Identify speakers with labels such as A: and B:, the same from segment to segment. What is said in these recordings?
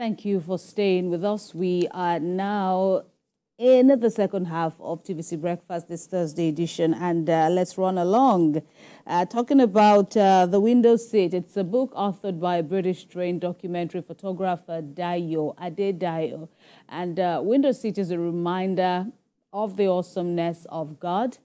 A: Thank you for staying with us. We are now in the second half of TVC Breakfast, this Thursday edition, and let's run along. Talking about The Window Seat. It's a book authored by British-trained documentary photographer Dayo Adedayo. And Window Seat is a reminder of the awesomeness of God.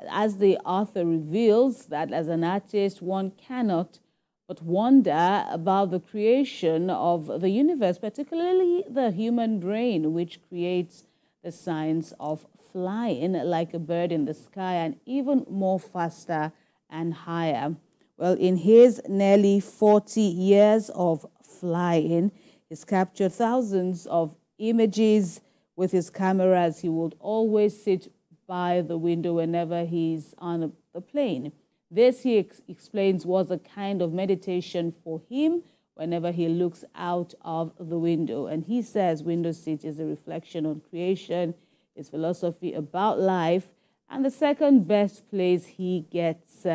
A: As the author reveals that as an artist, one cannot but wonder about the creation of the universe, particularly the human brain, which creates the science of flying like a bird in the sky and even more faster and higher. Well, in his nearly 40 years of flying, he's captured thousands of images with his camera, as he would always sit by the window whenever he's on the plane. This, he explains, was a kind of meditation for him whenever he looks out of the window. And he says Window Seat is a reflection on creation, his philosophy about life, and the second best place he gets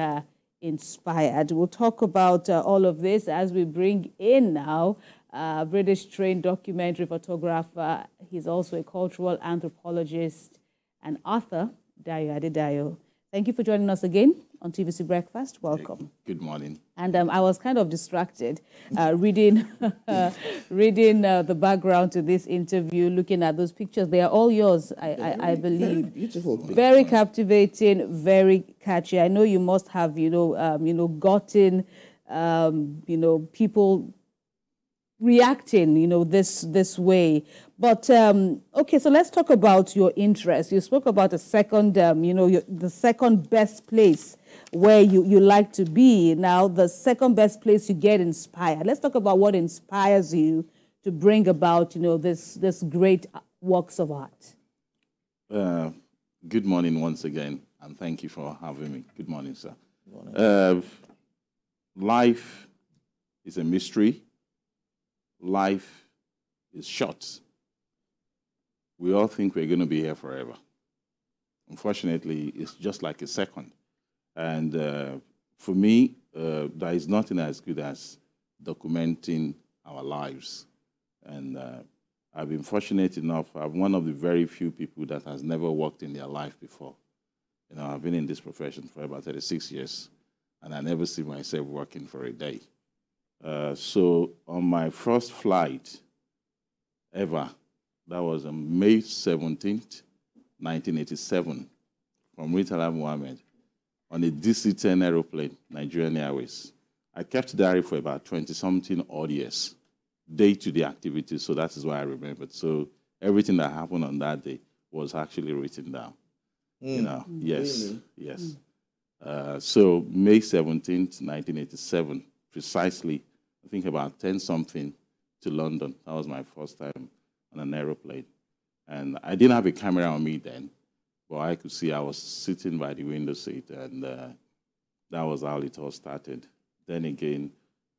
A: inspired. We'll talk about all of this as we bring in now British-trained documentary photographer. He's also a cultural anthropologist and author, Dayo Adedayo. Thank you for joining us again on TVC Breakfast. Welcome.
B: Good morning.
A: And I was kind of distracted reading the background to this interview, looking at those pictures. They are all yours, I believe.
B: Very beautiful.
A: Very captivating, very catchy. I know you must have, gotten, people reacting, this way. But, okay, so let's talk about your interest. You spoke about a second, the second best place where you like to be. Now, the second best place you get inspired. Let's talk about what inspires you to bring about, this great works of art.
B: Good morning once again, and thank you for having me. Good morning, sir. Good morning. Life is a mystery. Life is short. We all think we're going to be here forever. Unfortunately, it's just like a second. And for me, there is nothing as good as documenting our lives. And I've been fortunate enough. I'm one of the very few people that has never worked in their life before. I've been in this profession for about 36 years, and I never see myself working for a day. So on my first flight ever, that was on May 17th, 1987, from Murtala Muhammad, on a DC-10 aeroplane, Nigerian Airways. I kept diary for about 20-something odd years, day to the activities, so that is why I remembered. So everything that happened on that day was actually written down. Yes, really? Yes. So May 17th, 1987, precisely, I think about 10-something to London. That was my first time on an aeroplane. And I didn't have a camera on me then, but I could see I was sitting by the window seat, and that was how it all started. Then again,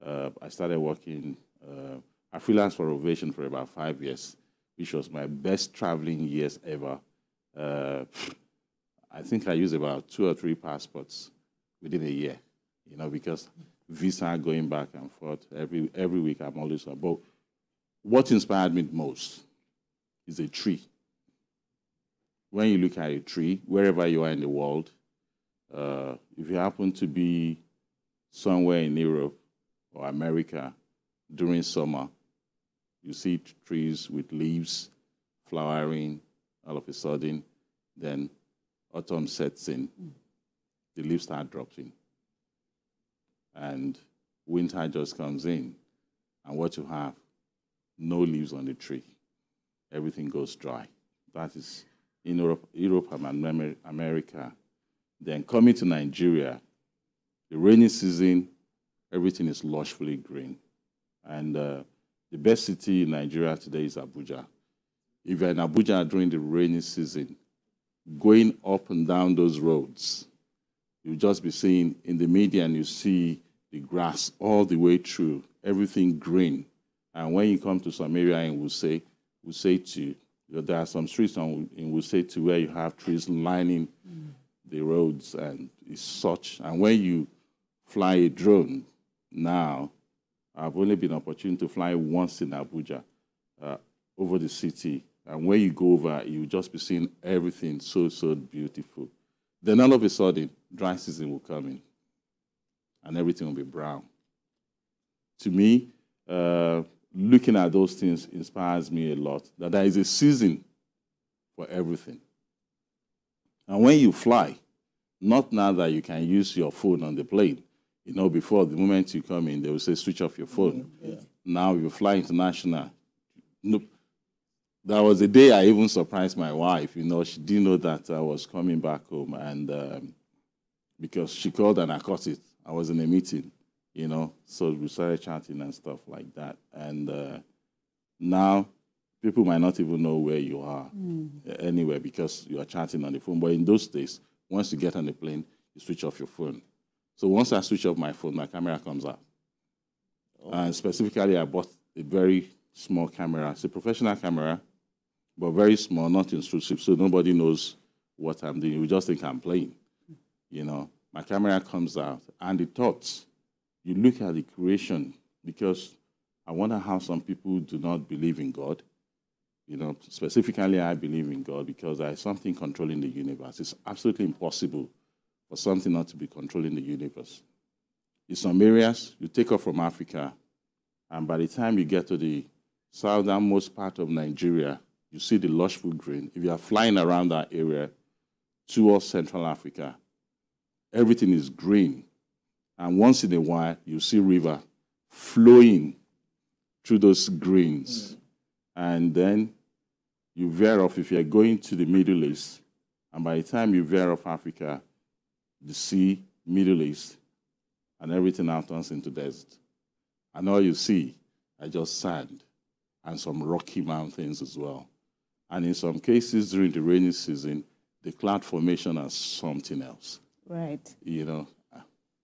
B: I started working, I freelanced for Ovation for about 5 years, which was my best traveling years ever. I think I used about 2 or 3 passports within a year, because visa going back and forth every week. I'm always about. What inspired me most is a tree. When you look at a tree, wherever you are in the world, if you happen to be somewhere in Europe or America during summer, you see trees with leaves flowering. All of a sudden, then autumn sets in, the leaves start dropping, and winter just comes in, and what you have, no leaves on the tree. Everything goes dry. That is in Europe and America. Then coming to Nigeria, the rainy season, everything is lushfully green. And the best city in Nigeria today is Abuja. If you're in Abuja during the rainy season, going up and down those roads, you'll just be seeing in the media, and you see the grass all the way through, everything green. And when you come to some area in Wuse to, there are some streets in Wuse to where you have trees lining the roads, and it's such. And when you fly a drone now, I've only been opportunity to fly once in Abuja, over the city. And when you go over, you'll just be seeing everything so, so beautiful. Then all of a sudden, dry season will come in, and everything will be brown. To me, looking at those things inspires me a lot, that there is a season for everything. And when you fly, not now that you can use your phone on the plane. You know, before, the moment you come in, they will say, switch off your phone. Yeah. Now you fly international. No, there was a day I even surprised my wife. You know, she didn't know that I was coming back home. And because she called and I caught it. I was in a meeting, you know. So we started chatting and stuff like that. And now people might not even know where you are anywhere because you are chatting on the phone. But in those days, once you get on the plane, you switch off your phone. So once I switch off my phone, my camera comes out. Oh. And specifically, I bought a very small camera. It's a professional camera, but very small, not intrusive, so nobody knows what I'm doing. You just think I'm playing. You know, my camera comes out, and the thoughts, you look at the creation, because I wonder how some people do not believe in God. You know, specifically, I believe in God because there is something controlling the universe. It's absolutely impossible for something not to be controlling the universe. In some areas, you take off from Africa, and by the time you get to the southernmost part of Nigeria, you see the lush food green. If you are flying around that area towards Central Africa, everything is green. And once in a while, you see river flowing through those greens. And then you veer off if you're going to the Middle East. And by the time you veer off Africa, the sea, Middle East, and everything now turns into desert. And all you see are just sand and some rocky mountains as well. And in some cases during the rainy season, the cloud formation is something else.
A: Right.
B: You know.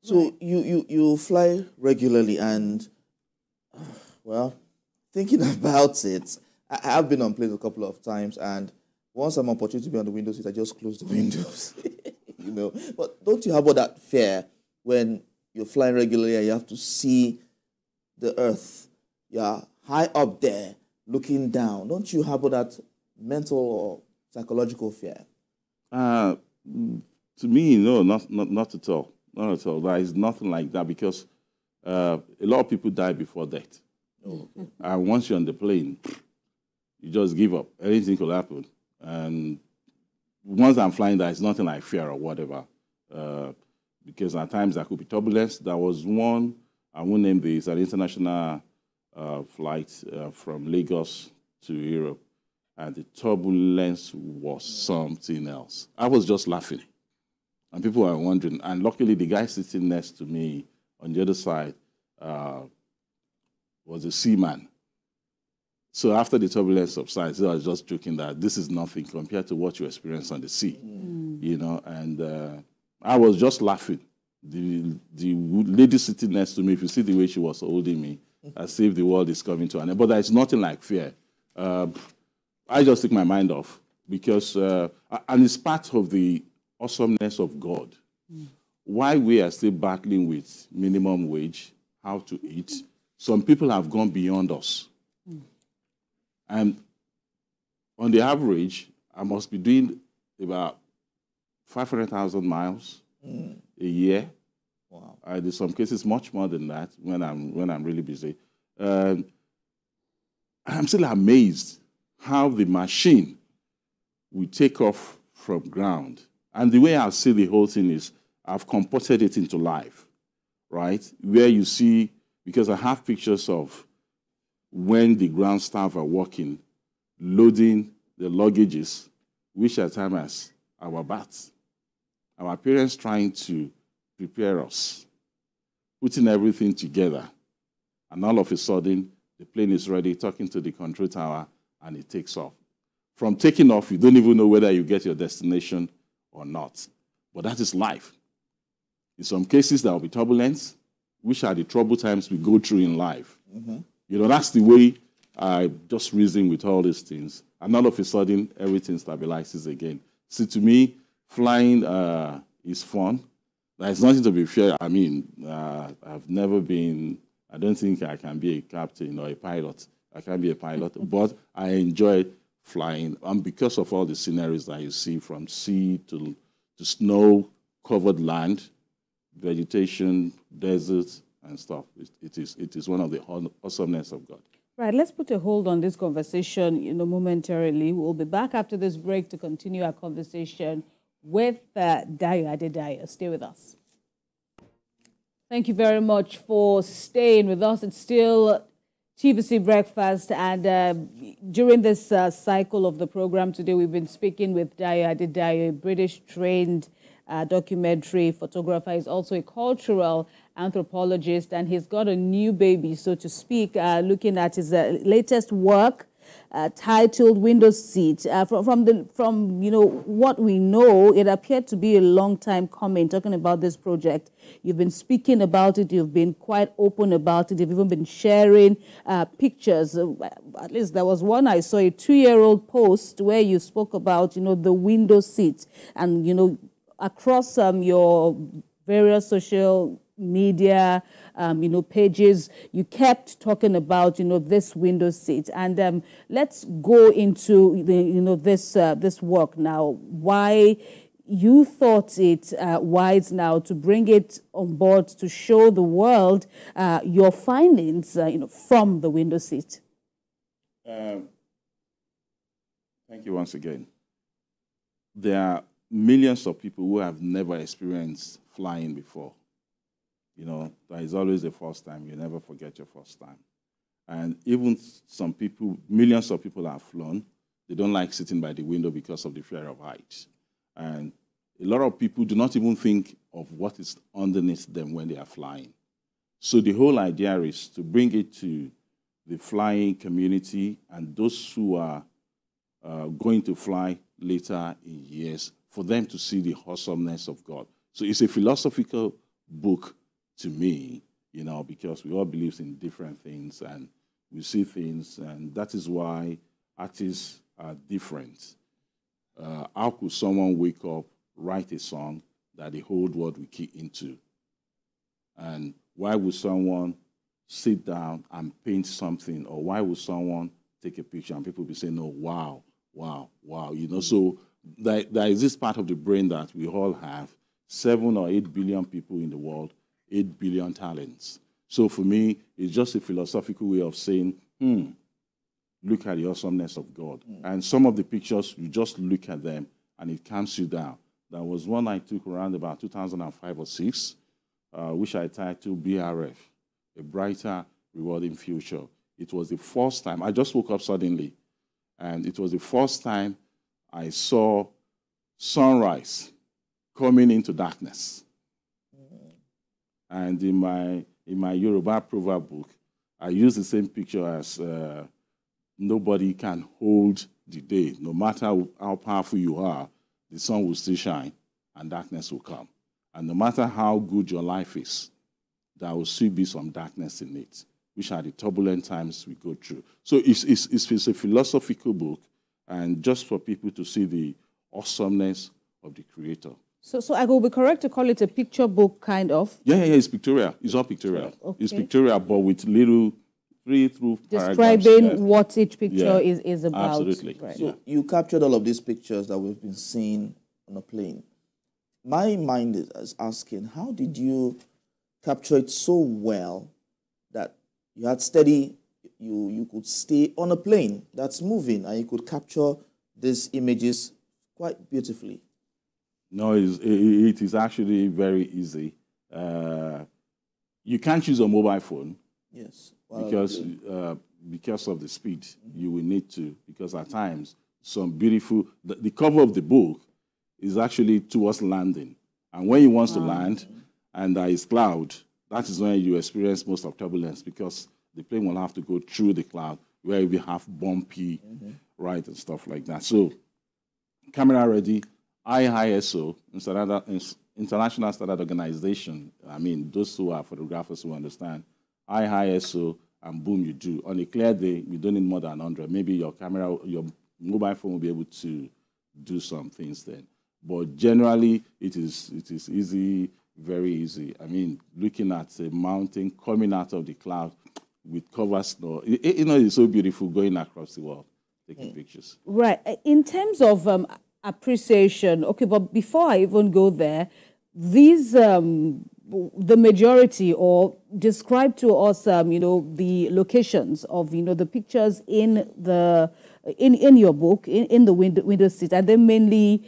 C: So you fly regularly, and well, thinking about it, I have been on planes a couple of times, and once I'm opportunity to be on the window seat, I just close the windows. You know, but don't you have all that fear when you're flying regularly and you have to see the earth? You're high up there, looking down. Don't you have all that mental or psychological fear?
B: To me, no, not at all. Not at all. There is nothing like that because a lot of people die before death.
C: Oh, okay.
B: And once you're on the plane, you just give up. Anything could happen. And once I'm flying, there is nothing like fear or whatever. Because at times there could be turbulence. There was one, I won't name this, an international flight from Lagos to Europe. And the turbulence was something else. I was just laughing. And people were wondering. And luckily, the guy sitting next to me on the other side was a seaman. So after the turbulence subsides, I was just joking that this is nothing compared to what you experience on the sea, you know. And I was just laughing. The lady sitting next to me, if you see the way she was holding me, as if the world is coming to an end. But there's nothing like fear. I just take my mind off because, and it's part of the awesomeness of God. Why we are still battling with minimum wage, how to eat, some people have gone beyond us. And on the average, I must be doing about 500,000 miles a year.
C: Wow.
B: In some cases, much more than that when I'm really busy. I'm still amazed how the machine will take off from ground. And the way I see the whole thing is I've comported it into life, right? Where you see, because I have pictures of when the ground staff are working, loading the luggages, which at times are our bats. Our parents trying to prepare us, putting everything together. And all of a sudden, the plane is ready, talking to the control tower, and it takes off. From taking off, you don't even know whether you get your destination or not. But that is life. In some cases, there will be turbulence, which are the trouble times we go through in life. You know, that's the way I just reason with all these things. And all of a sudden, everything stabilizes again. See, to me, flying is fun. There's nothing to be feared. I mean, I've never been, I don't think I can be a captain or a pilot I can't be a pilot, but I enjoy flying. And because of all the sceneries that you see, from sea to snow-covered land, vegetation, deserts, and stuff, it is one of the awesomeness of God.
A: Right, let's put a hold on this conversation, momentarily. We'll be back after this break to continue our conversation with Dayo Adedayo. Stay with us. Thank you very much for staying with us. It's still TVC Breakfast, and during this cycle of the program today, we've been speaking with Dayo Adedayo, a British-trained documentary photographer. He's also a cultural anthropologist, and he's got a new baby, so to speak, looking at his latest work titled Window Seat. From what we know, it appeared to be a long time coming, talking about this project. You've been speaking about it. You've been quite open about it. You've even been sharing pictures. At least there was one I saw, a 2-year-old post where you spoke about, the window seat, and, across your various social media, pages, you kept talking about, this window seat. And let's go into this work now. Why you thought it wise now to bring it on board to show the world your findings, from the window seat.
B: Thank you once again. There are millions of people who have never experienced flying before. That is always the first time. You never forget your first time. And even some people, millions of people have flown. They don't like sitting by the window because of the fear of heights. And a lot of people do not even think of what is underneath them when they are flying. So the whole idea is to bring it to the flying community and those who are going to fly later in years, for them to see the awesomeness of God. So it's a philosophical book to me, because we all believe in different things and we see things, and that is why artists are different. How could someone wake up, write a song that the whole world will key into? And why would someone sit down and paint something, or why would someone take a picture and people will be saying, "Oh, wow, wow, wow," So there is this part of the brain that we all have. 7 or 8 billion people in the world, 8 billion talents. So for me, it's just a philosophical way of saying, look at the awesomeness of God. And some of the pictures, you just look at them and it calms you down. There was one I took around about 2005 or 6, which I titled BRF, A Brighter, Rewarding Future. It was the first time, I just woke up suddenly, and it was the first time I saw sunrise coming into darkness. And in my Yoruba proverb book, I use the same picture as nobody can hold the day. No matter how powerful you are, the sun will still shine and darkness will come. And no matter how good your life is, there will still be some darkness in it, which are the turbulent times we go through. So it's a philosophical book, and just for people to see the awesomeness of the Creator.
A: So I will be correct to call it a picture book, kind of?
B: Yeah, it's pictorial. It's all pictorial. Okay. It's pictorial, but with little through
A: describing what each picture is about.
B: Absolutely.
A: Right.
C: So you captured all of these pictures that we've been seeing on a plane. My mind is asking, how did you capture it so well that you had steady, you could stay on a plane that's moving and you could capture these images quite beautifully?
B: No, it is actually very easy. You can't use a mobile phone.
C: Yes.
B: Because of the speed, you will need to, because at times, some beautiful, the cover of the book is actually towards landing. And when you want to land and there is cloud, that is when you experience most of turbulence, because the plane will have to go through the cloud where we have bumpy, right, and stuff like that. So, camera ready, ISO, International Standard Organization. I mean, those who are photographers who understand, ISO, and boom, you do. On a clear day, you don't need more than 100. Maybe your camera, your mobile phone will be able to do some things then. But generally, it is easy, very easy. I mean, looking at a mountain coming out of the cloud, with cover snow. You know, it's so beautiful going across the world, taking pictures.
A: Right. In terms of appreciation, okay, but before I even go there, these, the majority, or describe to us, you know, the locations of, you know, the pictures in the, in your book, in the window seat. Are they mainly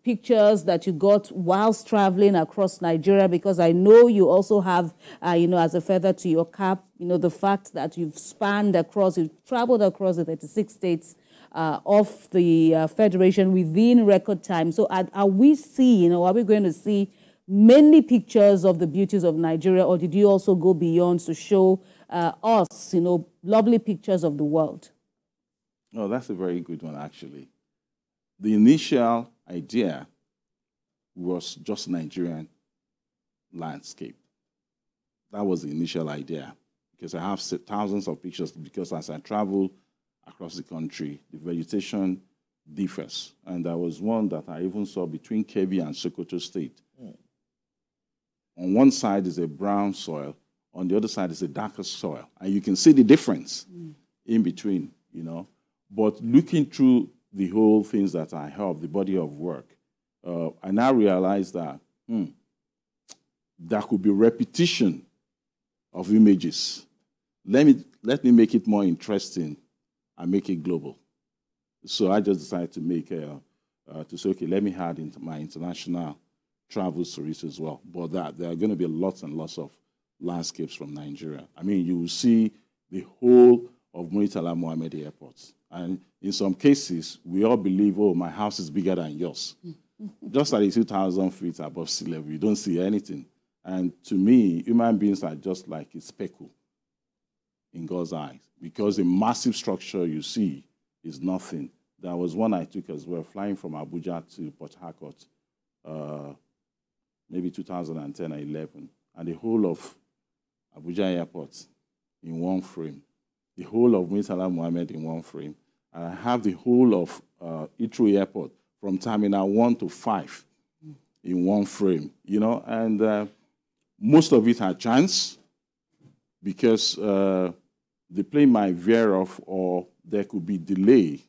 A: pictures that you got whilst traveling across Nigeria? Because I know you also have, you know, as a feather to your cap, you know, the fact that you've traveled across the 36 states of the Federation within record time. So are we seeing, or are we going to see many pictures of the beauties of Nigeria, or did you also go beyond to show us, you know, lovely pictures of the world?
B: Oh, that's a very good one, actually. The initial idea was just Nigerian landscape. That was the initial idea, because I have thousands of pictures, because as I travel across the country, the vegetation differs. And there was one that I even saw between Kebbi and Sokoto State. On one side is a brown soil, on the other side is a darker soil. And you can see the difference in between, you know. But looking through the whole things that I have, the body of work, I now realize that there could be repetition of images. Let me make it more interesting and make it global. So I just decided to make to say, okay, let me add into my international travel stories as well. But there are going to be lots and lots of landscapes from Nigeria. I mean, you will see the whole of Murtala Mohammed Airport. And in some cases, we all believe, oh, my house is bigger than yours. Just at 2,000 feet above sea level, you don't see anything. And to me, human beings are just like a speckle in God's eyes, because the massive structure you see is nothing. There was one I took as well, flying from Abuja to Port Harcourt, maybe 2010 or 11, and the whole of Abuja Airport in one frame, the whole of Murtala Mohammed in one frame. And I have the whole of Heathrow Airport from Terminal 1 to 5 in one frame, you know, and most of it had chance, because the plane might veer off, or there could be delay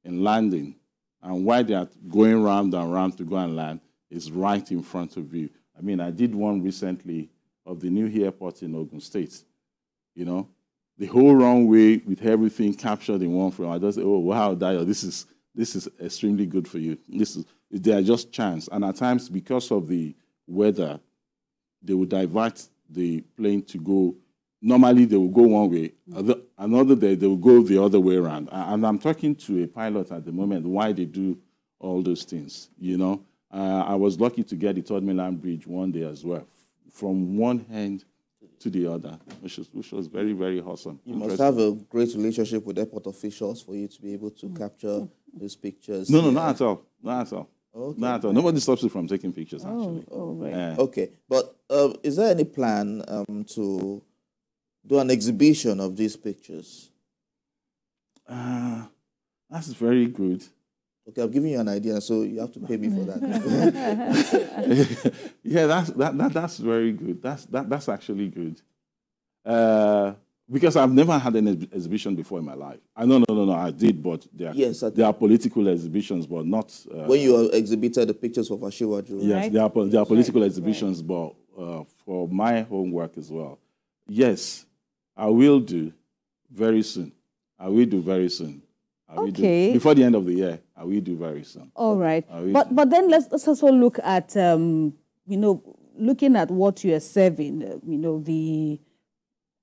B: in landing. And while they are going round and round to go and land, it's right in front of you. I mean, I did one recently of the new airport in Ogun State, you know, the whole runway with everything captured in one frame. I just say, oh, wow, Dayo, this is extremely good for you. They are just chance. And at times, because of the weather, they will divert the plane to go. Normally, they will go one way. Another day, they will go the other way around. And I'm talking to a pilot at the moment why they do all those things, you know. I was lucky to get the Third Mainland Bridge one day as well, from one end to the other, which was very, very awesome.
C: You must have a great relationship with airport officials for you to be able to capture these pictures.
B: No, not at all. Not at all.
C: Okay.
B: Not at all. Nobody stops you from taking pictures, actually.
A: Right.
C: Okay, but is there any plan to do an exhibition of these pictures?
B: That's very good.
C: Okay, I'm giving you an idea, so you have to pay me for that.
B: Yeah, that's very good. That's actually good. Because I've never had an exhibition before in my life. No, I did, but there are political exhibitions, but not...
C: when you exhibited the pictures of Ashiwaju.
B: Yes, right? there are political exhibitions, but for my homework as well. Yes, I will do very soon. I will do very soon. Before the end of the year, I will do very soon.
A: All right. But then let's also look at, you know, looking at what you are serving, you know, the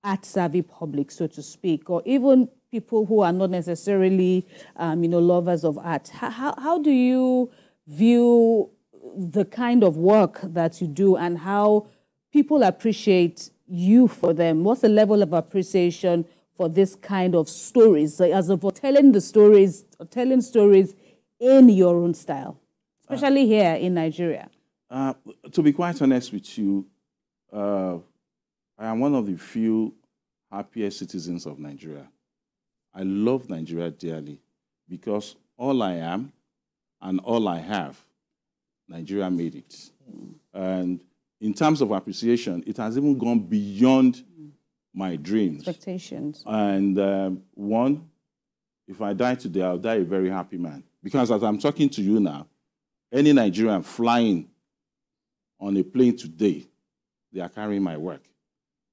A: art-savvy public, so to speak, or even people who are not necessarily, you know, lovers of art. How do you view the kind of work that you do and how people appreciate you for them? What's the level of appreciation for this kind of stories, as of telling the stories, telling stories in your own style, especially here in Nigeria?
B: To be quite honest with you, I am one of the few happiest citizens of Nigeria. I love Nigeria dearly because all I am and all I have, Nigeria made it. And in terms of appreciation, it has even gone beyond my dreams.
A: Expectations.
B: And one, if I die today, I'll die a very happy man. Because as I'm talking to you now, any Nigerian flying on a plane today, they are carrying my work.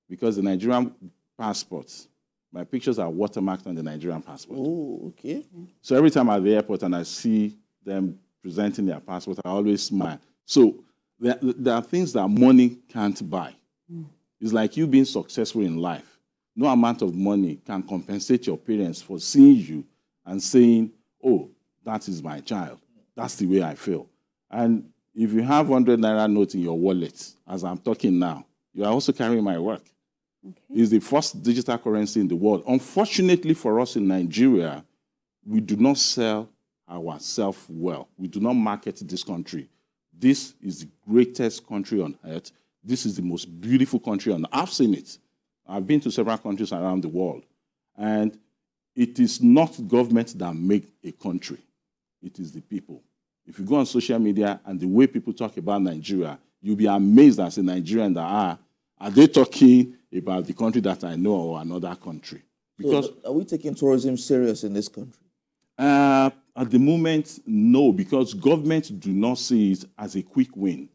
B: Because the Nigerian passports, my pictures are watermarked on the Nigerian passport.
C: Oh, okay.
B: So every time I'm at the airport and I see them presenting their passport, I always smile. So there are things that money can't buy. It's like you being successful in life. No amount of money can compensate your parents for seeing you and saying, oh, that is my child. That's the way I feel. And if you have 100 Naira note in your wallet, as I'm talking now, you are also carrying my work.
A: Okay.
B: It's the first digital currency in the world. Unfortunately for us in Nigeria, we do not sell ourselves well. We do not market this country. This is the greatest country on earth. This is the most beautiful country on earth. I've seen it. I've been to several countries around the world. And it is not government that make a country. It is the people. If you go on social media and the way people talk about Nigeria, you'll be amazed as a Nigerian that are they talking about the country that I know or another country? Because
C: So are we taking tourism serious in this country?
B: at the moment, no, because governments do not see it as a quick win.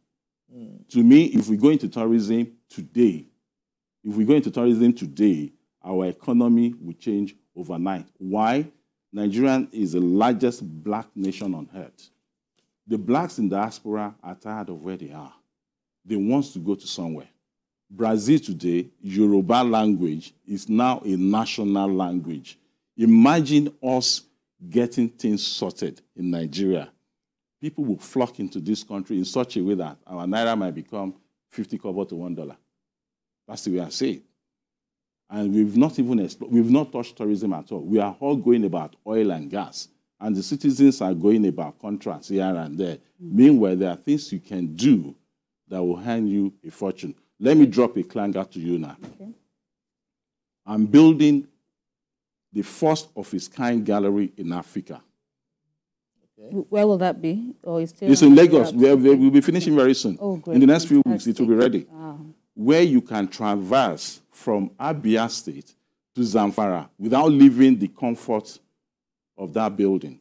B: To me, if we go into tourism today, our economy will change overnight. Why? Nigeria is the largest black nation on earth. The blacks in diaspora are tired of where they are. They want to go to somewhere. Brazil today, Yoruba language is now a national language. Imagine us getting things sorted in Nigeria. People will flock into this country in such a way that our Naira might become 50 kobo to $1. That's the way I see it. And we've not touched tourism at all. We are all going about oil and gas. And the citizens are going about contracts here and there. Meanwhile, there are things you can do that will earn you a fortune. Let me drop a clanger to you now.
A: Okay.
B: I'm building the first of its kind gallery in Africa.
C: Okay.
A: Where will that be? Or is still
B: It's in Lagos. We'll be finishing very soon.
A: Oh, great.
B: In the next few weeks, it will be ready.
A: Ah.
B: Where you can traverse from Abia State to Zamfara without leaving the comfort of that building.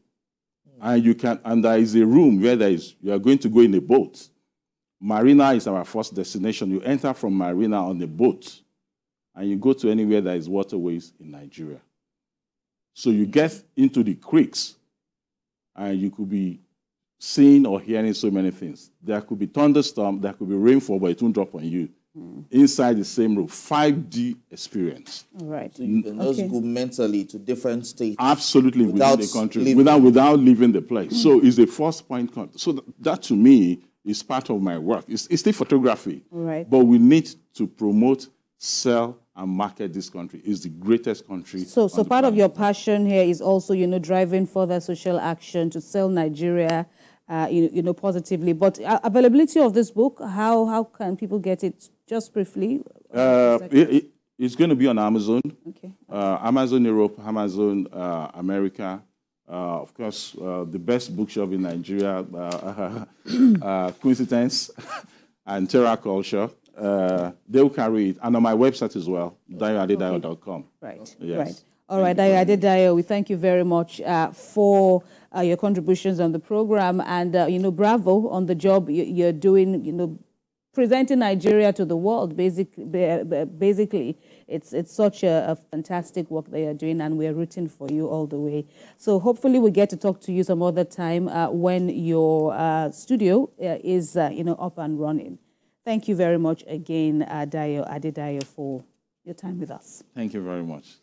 B: And there is a room where you are going to go in a boat. Marina is our first destination. You enter from Marina on a boat, and you go to anywhere that is waterways in Nigeria. So you get into the creeks, and you could be seeing or hearing so many things. There could be thunderstorm, there could be rainfall, but it won't drop on you. Inside the same room, 5D experience.
A: All right.
C: So you can just go mentally to different states.
B: Absolutely,
C: without
B: within the country,
C: leaving.
B: without leaving the place. So it's the first point. So that to me is part of my work. It's still photography.
A: All right.
B: But we need to promote, sell, and market this country. It's the greatest country.
A: So
B: on the
A: part of
B: planet.
A: your passion here is also, driving further social action to sell Nigeria, positively. But availability of this book, how can people get it? Just briefly.
B: It's going to be on Amazon.
A: Okay.
B: Amazon Europe, Amazon America. Of course, the best bookshop in Nigeria, Coincidence and Terra Culture. They'll carry it. And on my website as well, dayoadedayo.com.
A: Right,
B: Yes.
A: right. All right, Dayo Adedayo, we thank you very much for your contributions on the program. And, bravo on the job you're doing, presenting Nigeria to the world. Basically, it's such a fantastic work that you're doing, and we're rooting for you all the way. So hopefully we get to talk to you some other time when your studio is, up and running. Thank you very much again, Dayo Adedayo, for your time with us.
B: Thank you very much.